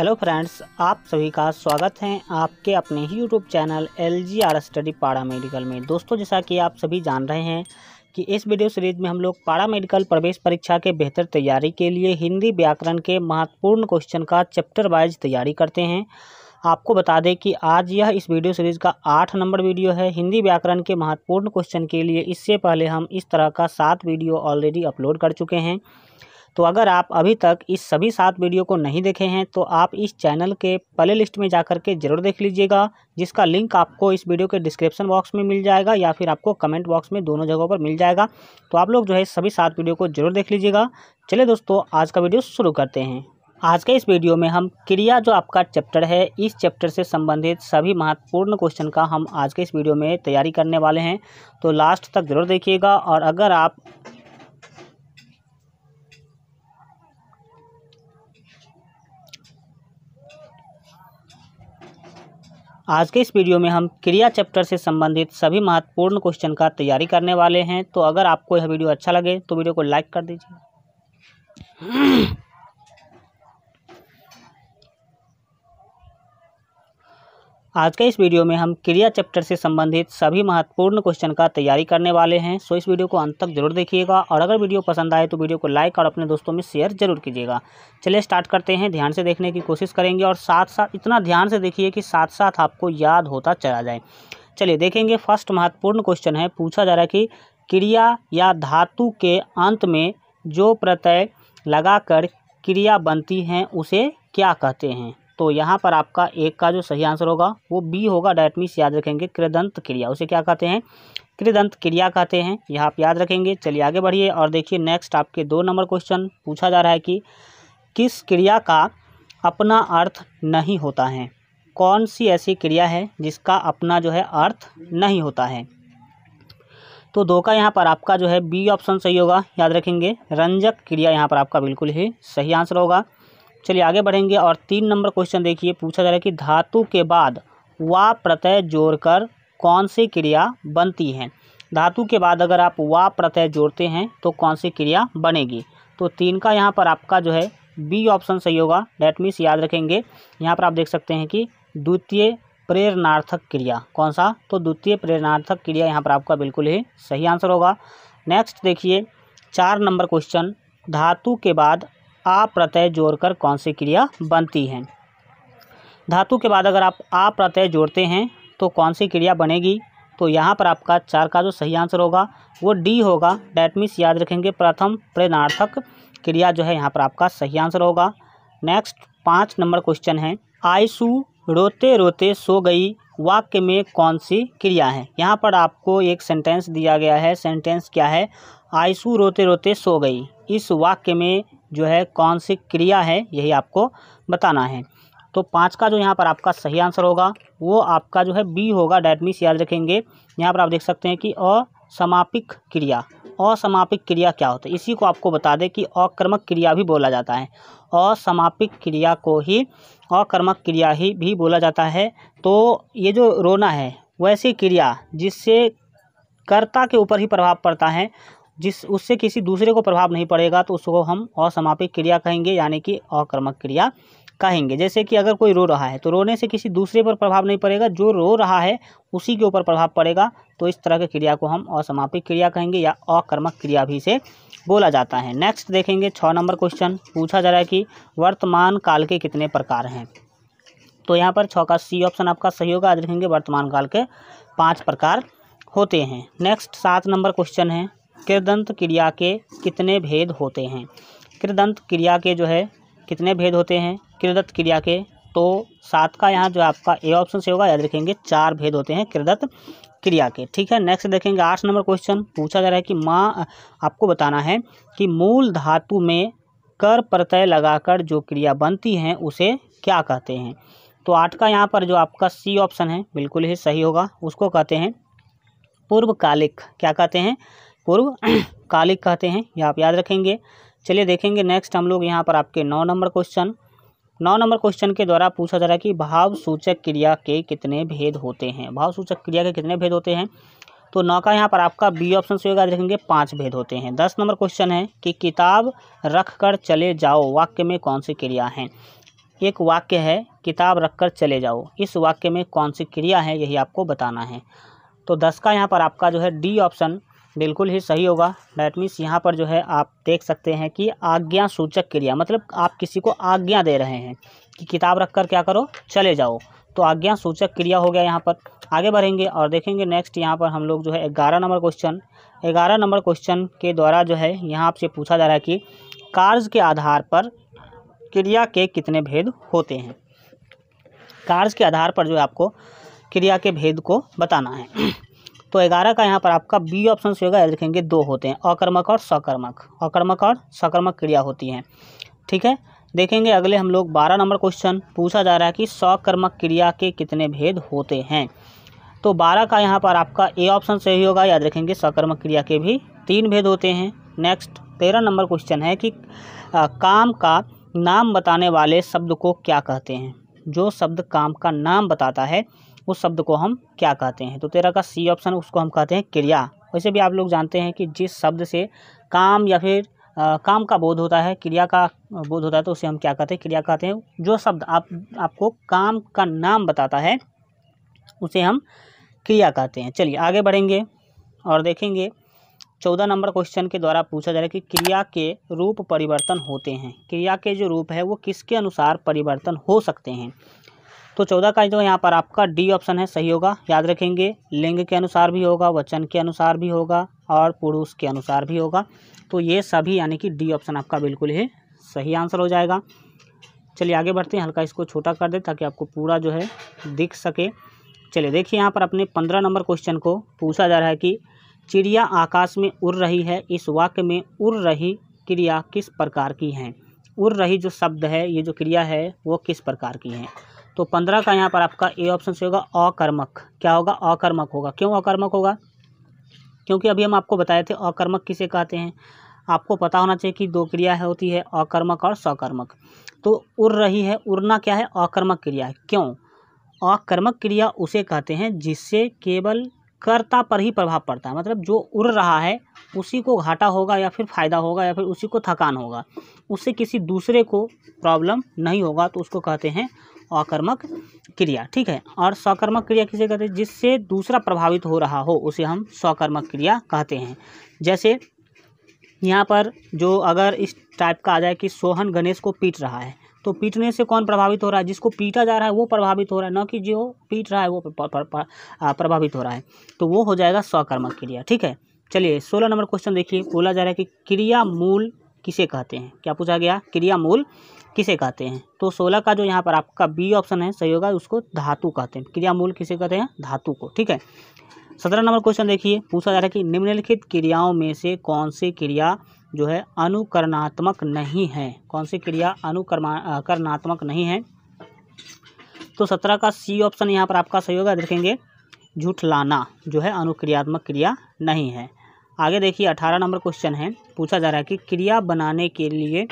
Hello friends, आप सभी का स्वागत है आपके अपने ही यूट्यूब चैनल LGR स्टडी पारा मेडिकल में। दोस्तों, जैसा कि आप सभी जान रहे हैं कि इस वीडियो सीरीज में हम लोग पारा मेडिकल प्रवेश परीक्षा के बेहतर तैयारी के लिए हिंदी व्याकरण के महत्वपूर्ण क्वेश्चन का चैप्टर वाइज तैयारी करते हैं। आपको बता दें कि आज यह इस वीडियो सीरीज़ का 8 नंबर वीडियो है हिंदी व्याकरण के महत्वपूर्ण क्वेश्चन के लिए। इससे पहले हम इस तरह का 7 वीडियो ऑलरेडी अपलोड कर चुके हैं। तो अगर आप अभी तक इस सभी 7 वीडियो को नहीं देखे हैं तो आप इस चैनल के प्ले लिस्ट में जाकर के ज़रूर देख लीजिएगा, जिसका लिंक आपको इस वीडियो के डिस्क्रिप्शन बॉक्स में मिल जाएगा या फिर आपको कमेंट बॉक्स में, दोनों जगहों पर मिल जाएगा। तो आप लोग जो है सभी 7 वीडियो को ज़रूर देख लीजिएगा। चलिए दोस्तों, आज का वीडियो शुरू करते हैं। आज के इस वीडियो में हम क्रिया जो आपका चैप्टर है, इस चैप्टर से संबंधित सभी महत्वपूर्ण क्वेश्चन का हम आज के इस वीडियो में तैयारी करने वाले हैं। तो लास्ट तक ज़रूर देखिएगा। और अगर आप आज के इस वीडियो में हम क्रिया चैप्टर से संबंधित सभी महत्वपूर्ण क्वेश्चन का तैयारी करने वाले हैं। तो अगर आपको यह वीडियो अच्छा लगे तो वीडियो को लाइक कर दीजिए। आज के इस वीडियो में हम क्रिया चैप्टर से संबंधित सभी महत्वपूर्ण क्वेश्चन का तैयारी करने वाले हैं। सो इस वीडियो को अंत तक जरूर देखिएगा। और अगर वीडियो पसंद आए तो वीडियो को लाइक और अपने दोस्तों में शेयर जरूर कीजिएगा। चलिए स्टार्ट करते हैं। ध्यान से देखने की कोशिश करेंगे और साथ साथ इतना ध्यान से देखिए कि साथ साथ आपको याद होता चला जाए। चलिए देखेंगे। फर्स्ट महत्वपूर्ण क्वेश्चन है, पूछा जा रहा है कि क्रिया या धातु के अंत में जो प्रत्यय लगाकर क्रिया बनती हैं उसे क्या कहते हैं। तो यहाँ पर आपका एक का जो सही आंसर होगा वो बी होगा। डैट मीन्स याद रखेंगे कृदंत क्रिया, उसे क्या कहते हैं, कृदंत क्रिया कहते हैं। यह आप याद रखेंगे। चलिए आगे बढ़िए और देखिए नेक्स्ट आपके 2 नंबर क्वेश्चन पूछा जा रहा है कि किस क्रिया का अपना अर्थ नहीं होता है। कौन सी ऐसी क्रिया है जिसका अपना जो है अर्थ नहीं होता है। तो 2 का यहाँ पर आपका जो है बी ऑप्शन सही होगा। याद रखेंगे रंजक क्रिया यहाँ पर आपका बिल्कुल ही सही आंसर होगा। चलिए आगे बढ़ेंगे और 3 नंबर क्वेश्चन देखिए। पूछा जा रहा है कि धातु के बाद वा प्रत्यय जोड़कर कौन सी क्रिया बनती है। धातु के बाद अगर आप वा प्रत्यय जोड़ते हैं तो कौन सी क्रिया बनेगी। तो 3 का यहाँ पर आपका जो है बी ऑप्शन सही होगा। डैट मीन्स याद रखेंगे यहाँ पर आप देख सकते हैं कि द्वितीय प्रेरणार्थक क्रिया। कौन सा, तो द्वितीय प्रेरणार्थक क्रिया यहाँ पर आपका बिल्कुल ही सही आंसर होगा। नेक्स्ट देखिए 4 नंबर क्वेश्चन, धातु के बाद आ प्रत्यय जोड़कर कौन सी क्रिया बनती है। धातु के बाद अगर आप आ प्रत्यय जोड़ते हैं तो कौन सी क्रिया बनेगी। तो यहाँ पर आपका 4 का जो सही आंसर होगा वो डी होगा। डैट मीन्स याद रखेंगे प्रथम प्रेरणार्थक क्रिया जो है यहाँ पर आपका सही आंसर होगा। नेक्स्ट 5 नंबर क्वेश्चन है, आयशु रोते रोते सो गई वाक्य में कौन सी क्रिया है। यहाँ पर आपको एक सेंटेंस दिया गया है। सेंटेंस क्या है, आयशु रोते रोते सो गई। इस वाक्य में जो है कौन सी क्रिया है यही आपको बताना है। तो 5 का जो यहाँ पर आपका सही आंसर होगा वो आपका जो है बी होगा। डैट मीन्स याद रखेंगे यहाँ पर आप देख सकते हैं कि असमापिक क्रिया। असमापिक क्रिया क्या होता है, इसी को आपको बता दें कि अकर्मक क्रिया भी बोला जाता है। असमापिक क्रिया को ही अकर्मक क्रिया ही भी बोला जाता है। तो ये जो रोना है वैसी क्रिया जिससे कर्ता के ऊपर ही प्रभाव पड़ता है, उससे किसी दूसरे को प्रभाव नहीं पड़ेगा, तो उसको हम असमापिक क्रिया कहेंगे, यानी कि अकर्मक क्रिया कहेंगे। जैसे कि अगर कोई रो रहा है तो रोने से किसी दूसरे पर प्रभाव नहीं पड़ेगा, जो रो रहा है उसी के ऊपर प्रभाव पड़ेगा। तो इस तरह की क्रिया को हम असमापिक क्रिया कहेंगे या अकर्मक क्रिया भी से बोला जाता है। नेक्स्ट देखेंगे 6 नंबर क्वेश्चन, पूछा जा रहा है कि वर्तमान काल के कितने प्रकार हैं। तो यहाँ पर 6 का सी ऑप्शन आपका सही होगा। आज देखेंगे वर्तमान काल के 5 प्रकार होते हैं। नेक्स्ट 7 नंबर क्वेश्चन है, कृदंत क्रिया के कितने भेद होते हैं। कृदंत क्रिया के जो है कितने भेद होते हैं कृदंत क्रिया के। तो 7 का यहाँ जो आपका ए ऑप्शन से होगा। याद रखेंगे 4 भेद होते हैं कृदंत क्रिया के। ठीक है। नेक्स्ट देखेंगे 8 नंबर क्वेश्चन, पूछा जा रहा है कि आपको बताना है कि मूल धातु में कर प्रत्यय लगाकर जो क्रिया बनती है उसे क्या कहते हैं। तो 8 का यहाँ पर जो आपका सी ऑप्शन है बिल्कुल ही सही होगा। उसको कहते हैं पूर्वकालिक। क्या कहते हैं, पूर्वकालिक कहते हैं। यह आप याद रखेंगे। चलिए देखेंगे नेक्स्ट हम लोग यहाँ पर आपके 9 नंबर क्वेश्चन। 9 नंबर क्वेश्चन के द्वारा पूछा जा रहा है कि भाव सूचक क्रिया के कितने भेद होते हैं। भाव सूचक क्रिया के कितने भेद होते हैं। तो 9 का यहाँ पर आपका बी ऑप्शन से होगा। देखेंगे 5 भेद होते हैं। 10 नंबर क्वेश्चन है कि किताब रख कर चले जाओ वाक्य में कौन सी क्रिया है। एक वाक्य है किताब रखकर चले जाओ, इस वाक्य में कौन सी क्रिया है यही आपको बताना है। तो 10 का यहाँ पर आपका जो है डी ऑप्शन बिल्कुल ही सही होगा। डैट मीन्स यहाँ पर जो है आप देख सकते हैं कि आज्ञा सूचक क्रिया, मतलब आप किसी को आज्ञा दे रहे हैं कि किताब रखकर क्या करो, चले जाओ, तो आज्ञा सूचक क्रिया हो गया। यहाँ पर आगे बढ़ेंगे और देखेंगे नेक्स्ट यहाँ पर हम लोग जो है 11 नंबर क्वेश्चन के द्वारा जो है यहाँ आपसे पूछा जा रहा है कि कार्य के आधार पर क्रिया के कितने भेद होते हैं। कार्य के आधार पर जो है आपको क्रिया के भेद को बताना है। तो 11 का यहाँ पर आपका बी ऑप्शन से होगा। याद रखेंगे 2 होते हैं, अकर्मक और सकर्मक क्रिया होती हैं। ठीक है, देखेंगे अगले हम लोग 12 नंबर क्वेश्चन पूछा जा रहा है कि सकर्मक क्रिया के कितने भेद होते हैं। तो 12 का यहाँ पर आपका ए ऑप्शन सही होगा। याद रखेंगे सकर्मक क्रिया के भी 3 भेद होते हैं। नेक्स्ट 13 नंबर क्वेश्चन है कि काम का नाम बताने वाले शब्द को क्या कहते हैं। जो शब्द काम का नाम बताता है उस शब्द को हम क्या कहते हैं। तो 13 का सी ऑप्शन, उसको हम कहते हैं क्रिया। वैसे भी आप लोग जानते हैं कि जिस शब्द से काम या फिर काम का बोध होता है, क्रिया का बोध होता है, तो उसे हम क्या कहते हैं, क्रिया कहते हैं। जो शब्द आपको काम का नाम बताता है उसे हम क्रिया कहते हैं। चलिए आगे बढ़ेंगे और देखेंगे 14 नंबर क्वेश्चन के द्वारा पूछा जा रहा है कि क्रिया के रूप परिवर्तन होते हैं। क्रिया के जो रूप है वो किसके अनुसार परिवर्तन हो सकते हैं। तो 14 का जो यहाँ पर आपका डी ऑप्शन है सही होगा। याद रखेंगे लिंग के अनुसार भी होगा, वचन के अनुसार भी होगा और पुरुष के अनुसार भी होगा। तो ये सभी यानी कि डी ऑप्शन आपका बिल्कुल ही सही आंसर हो जाएगा। चलिए आगे बढ़ते हैं, हल्का इसको छोटा कर दे ताकि आपको पूरा जो है दिख सके। चलिए देखिए यहाँ पर अपने 15 नंबर क्वेश्चन को पूछा जा रहा है कि चिड़िया आकाश में उड़ रही है, इस वाक्य में उड़ रही क्रिया किस प्रकार की है। उड़ रही जो शब्द है, ये जो क्रिया है वो किस प्रकार की है। तो 15 का यहाँ पर आपका ए ऑप्शन से होगा अकर्मक। क्या होगा, अकर्मक होगा। क्यों अकर्मक होगा, क्योंकि अभी हम आपको बताए थे अकर्मक किसे कहते हैं। आपको पता होना चाहिए कि 2 क्रिया होती है, अकर्मक और सकर्मक। तो उड़ रही है, उड़ना क्या है, अकर्मक क्रिया है। क्यों, अकर्मक क्रिया उसे कहते हैं जिससे केवल कर्ता पर ही प्रभाव पड़ता है। मतलब जो उड़ रहा है उसी को घाटा होगा या फिर फ़ायदा होगा या फिर उसी को थकान होगा, उससे किसी दूसरे को प्रॉब्लम नहीं होगा, तो उसको कहते हैं अकर्मक क्रिया। ठीक है, और सकर्मक क्रिया किसे कहते हैं, जिससे दूसरा प्रभावित हो रहा हो उसे हम सकर्मक क्रिया कहते हैं। जैसे यहाँ पर जो अगर इस टाइप का आ जाए कि सोहन गणेश को पीट रहा है, तो पीटने से कौन प्रभावित हो रहा है, जिसको पीटा जा रहा है वो प्रभावित हो रहा है, न कि जो पीट रहा है वो प्रभावित हो रहा है। तो वो हो जाएगा सकर्मक क्रिया। ठीक है, चलिए 16 नंबर क्वेश्चन देखिए, बोला जा रहा है कि क्रिया मूल किसे कहते हैं। क्या पूछा गया, क्रिया मूल किसे कहते हैं। तो 16 का जो यहाँ पर आपका बी ऑप्शन है सही होगा, उसको धातु कहते हैं। क्रिया मूल किसे कहते हैं, धातु को। ठीक है, 17 नंबर क्वेश्चन देखिए, पूछा जा रहा है कि निम्नलिखित क्रियाओं में से कौन सी क्रिया जो है अनुकरणात्मक नहीं है। कौन सी क्रिया अनुकरणात्मक नहीं है। तो 17 का सी ऑप्शन यहाँ पर आपका सही होगा। देखेंगे झूठलाना जो है अनुक्रियात्मक क्रिया नहीं है। आगे देखिए 18 नंबर क्वेश्चन है, पूछा जा रहा है कि क्रिया बनाने के लिए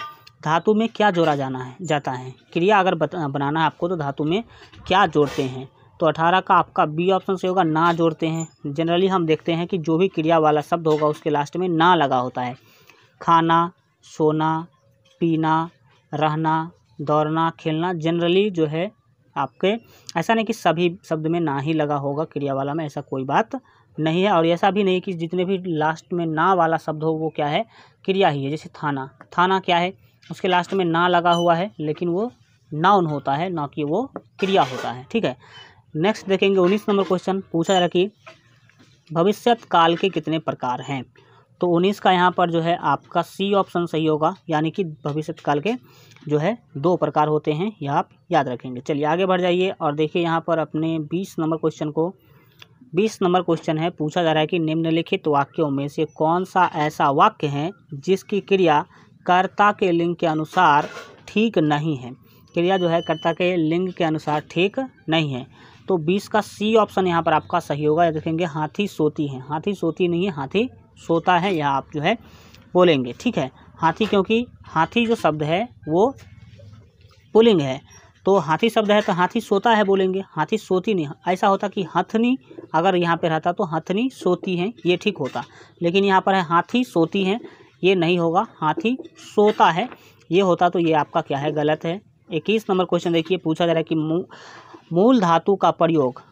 धातु में क्या जोड़ा जाता है। क्रिया अगर बनाना है आपको तो धातु में क्या जोड़ते हैं। तो 18 का आपका बी ऑप्शन से होगा, ना जोड़ते हैं। जनरली हम देखते हैं कि जो भी क्रिया वाला शब्द होगा उसके लास्ट में ना लगा होता है। खाना, सोना, पीना, रहना, दौड़ना, खेलना, जनरली जो है आपके ऐसा नहीं कि सभी शब्द में ना ही लगा होगा क्रिया वाला में, ऐसा कोई बात नहीं है। और ऐसा भी नहीं कि जितने भी लास्ट में ना वाला शब्द हो वो क्या है, क्रिया ही है। जैसे थाना, थाना क्या है, उसके लास्ट में ना लगा हुआ है लेकिन वो नाउन होता है, ना कि वो क्रिया होता है। ठीक है, नेक्स्ट देखेंगे 19 नंबर क्वेश्चन, पूछा जा रहा है कि भविष्यत काल के कितने प्रकार हैं। तो 19 का यहाँ पर जो है आपका सी ऑप्शन सही होगा, यानी कि भविष्यत काल के जो है 2 प्रकार होते हैं, यह आप याद रखेंगे। चलिए आगे बढ़ जाइए और देखिए यहाँ पर अपने 20 नंबर क्वेश्चन को, 20 नंबर क्वेश्चन है, पूछा जा रहा है कि निम्नलिखित वाक्यों में से कौन सा ऐसा वाक्य है जिसकी क्रिया कर्ता के लिंग के अनुसार ठीक नहीं है। क्रिया जो है कर्ता के लिंग के अनुसार ठीक नहीं है। तो 20 का सी ऑप्शन यहाँ पर आपका सही होगा। ये देखेंगे हाथी सोती है, हाथी सोती नहीं है, हाथी सोता है, यह आप जो है बोलेंगे। ठीक है, हाथी, क्योंकि हाथी जो शब्द है वो पुल्लिंग है, तो हाथी शब्द है तो हाथी सोता है बोलेंगे, हाथी सोती नहीं। ऐसा होता कि हथनी अगर यहाँ पे रहता तो हथनी सोती है, ये ठीक होता, लेकिन यहाँ पर है हाथी सोती है, ये नहीं होगा, हाथी सोता है ये होता, तो ये आपका क्या है, गलत है। 21 नंबर क्वेश्चन देखिए, पूछा जा रहा है कि मूल धातु का प्रयोग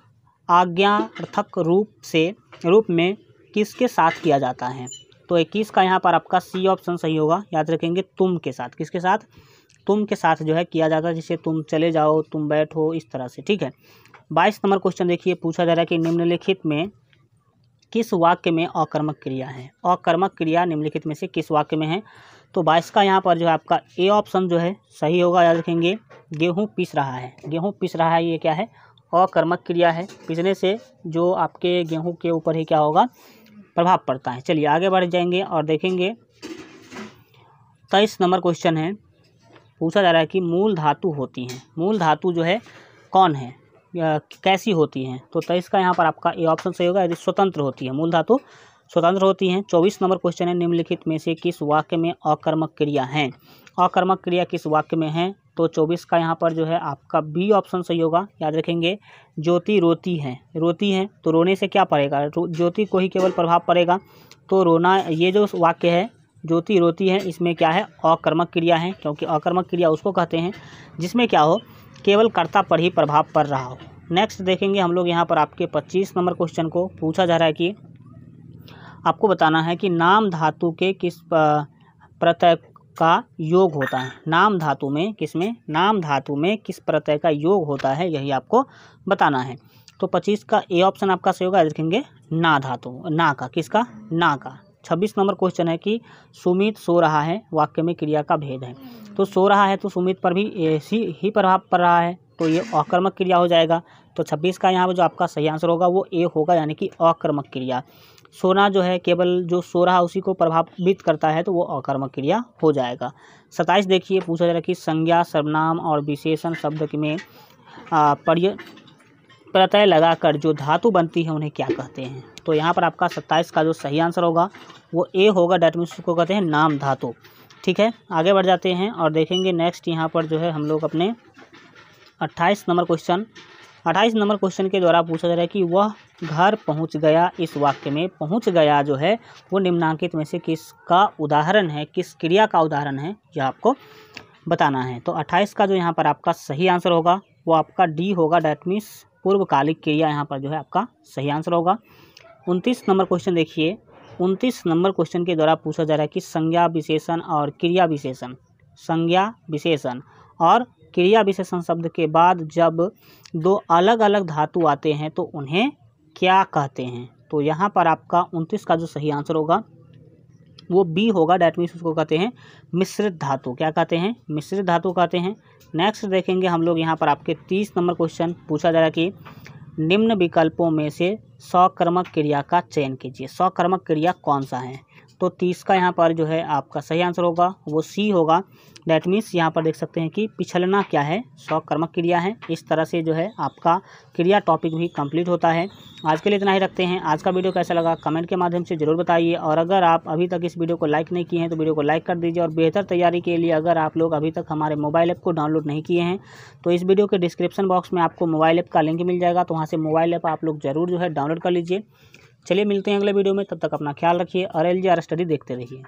आज्ञार्थक रूप में किसके साथ किया जाता है। तो 21 का यहाँ पर आपका सी ऑप्शन सही होगा। याद रखेंगे तुम के साथ, किसके साथ, तुम के साथ जो है किया जाता है, जिसे तुम चले जाओ, तुम बैठो, इस तरह से, ठीक है। 22 नंबर क्वेश्चन देखिए, पूछा जा रहा है कि निम्नलिखित में किस वाक्य में अकर्मक क्रिया है। अकर्मक क्रिया निम्नलिखित में से किस वाक्य में है। तो 22 का यहाँ पर जो है आपका ए ऑप्शन जो है सही होगा। याद रखेंगे गेहूँ पीस रहा है, गेहूँ पीस रहा है, ये क्या है, अकर्मक क्रिया है। पीसने से जो आपके गेहूँ के ऊपर ही क्या होगा, प्रभाव पड़ता है। चलिए आगे बढ़ जाएंगे और देखेंगे 23 नंबर क्वेश्चन है, पूछा जा रहा है कि मूल धातु होती हैं, मूल धातु जो है कौन है, कैसी होती हैं। तो 23 का यहाँ पर आपका ए ऑप्शन सही होगा। यदि स्वतंत्र होती है, मूल धातु स्वतंत्र होती हैं। 24 नंबर क्वेश्चन है, निम्नलिखित में से किस वाक्य में अकर्मक क्रिया है। अकर्मक क्रिया किस वाक्य में है। तो 24 का यहाँ पर जो है आपका बी ऑप्शन सही होगा। याद रखेंगे ज्योति रोती है, रोती है तो रोने से क्या पड़ेगा, ज्योति को ही केवल प्रभाव पड़ेगा। तो रोना, ये जो वाक्य है ज्योति रोती है, इसमें क्या है, अकर्मक क्रिया है, क्योंकि अकर्मक क्रिया उसको कहते हैं जिसमें क्या हो, केवल कर्ता पर ही प्रभाव पड़ रहा हो। नेक्स्ट देखेंगे हम लोग यहाँ पर आपके 25 नंबर क्वेश्चन को, पूछा जा रहा है कि आपको बताना है कि नाम धातु के किस प्रत्यय का योग होता है। नाम धातु में, किसमें, नाम धातु में किस प्रत्यय का योग होता है, यही आपको बताना है। तो 25 का ए ऑप्शन आपका सही होगा। देखेंगे ना धातु, ना का, किसका, ना का। 26 नंबर क्वेश्चन है कि सुमित सो रहा है, वाक्य में क्रिया का भेद है। तो सो रहा है तो सुमित पर भी ऐसी ही प्रभाव पड़ रहा है, तो ये अकर्मक क्रिया हो जाएगा। तो 26 का यहाँ पर जो आपका सही आंसर होगा वो ए होगा, यानी कि अकर्मक क्रिया। सोना जो है केवल जो सो रहा उसी को प्रभावित करता है, तो वो अकर्मक क्रिया हो जाएगा। 27 देखिए, पूछा जा रहा है कि संज्ञा, सर्वनाम और विशेषण शब्द में प्रत्यय लगाकर जो धातु बनती है उन्हें क्या कहते हैं। तो यहाँ पर आपका 27 का जो सही आंसर होगा वो ए होगा। डैट मीन्स उसको कहते हैं नाम धातु, ठीक है। आगे बढ़ जाते हैं और देखेंगे नेक्स्ट यहाँ पर जो है हम लोग अपने 28 नंबर क्वेश्चन, 28 नंबर क्वेश्चन के द्वारा पूछा जा रहा है कि वह घर पहुंच गया। इस वाक्य में पहुंच गया जो है वो निम्नलिखित में से किसका उदाहरण है, किस क्रिया का उदाहरण है, यह आपको बताना है। तो 28 का जो यहाँ पर आपका सही आंसर होगा वो आपका डी होगा। डैट मीन्स पूर्वकालिक क्रिया यहाँ पर जो है आपका सही आंसर होगा। 29 नंबर क्वेश्चन देखिए, 29 नंबर क्वेश्चन के द्वारा पूछा जा रहा है कि संज्ञा विशेषण और क्रिया विशेषण, संज्ञा विशेषण और क्रिया विशेषण शब्द के बाद जब दो अलग अलग धातु आते हैं तो उन्हें क्या कहते हैं। तो यहाँ पर आपका 29 का जो सही आंसर होगा वो बी होगा। डैट मीन्स उसको कहते हैं मिश्रित धातु। क्या कहते हैं, मिश्रित धातु कहते हैं। नेक्स्ट देखेंगे हम लोग यहाँ पर आपके 30 नंबर क्वेश्चन, पूछा जा रहा है कि निम्न विकल्पों में से सकर्मक क्रिया का चयन कीजिए। सकर्मक क्रिया कौन सा है। तो 30 का यहाँ पर जो है आपका सही आंसर होगा वो सी होगा। डैट मीन्स यहाँ पर देख सकते हैं कि पिछलना क्या है, सकर्मक क्रिया है। इस तरह से जो है आपका क्रिया टॉपिक भी कंप्लीट होता है। आज के लिए इतना ही रखते हैं। आज का वीडियो कैसा लगा कमेंट के माध्यम से ज़रूर बताइए, और अगर आप अभी तक इस वीडियो को लाइक नहीं किए हैं तो वीडियो को लाइक कर दीजिए। और बेहतर तैयारी के लिए अगर आप लोग अभी तक हमारे मोबाइल ऐप को डाउनलोड नहीं किए हैं तो इस वीडियो के डिस्क्रिप्शन बॉक्स में आपको मोबाइल ऐप का लिंक मिल जाएगा, तो वहाँ से मोबाइल ऐप आप लोग ज़रूर जो है डाउनलोड कर लीजिए। चलिए मिलते हैं अगले वीडियो में, तब तक अपना ख्याल रखिए और LGR स्टडी देखते रहिए।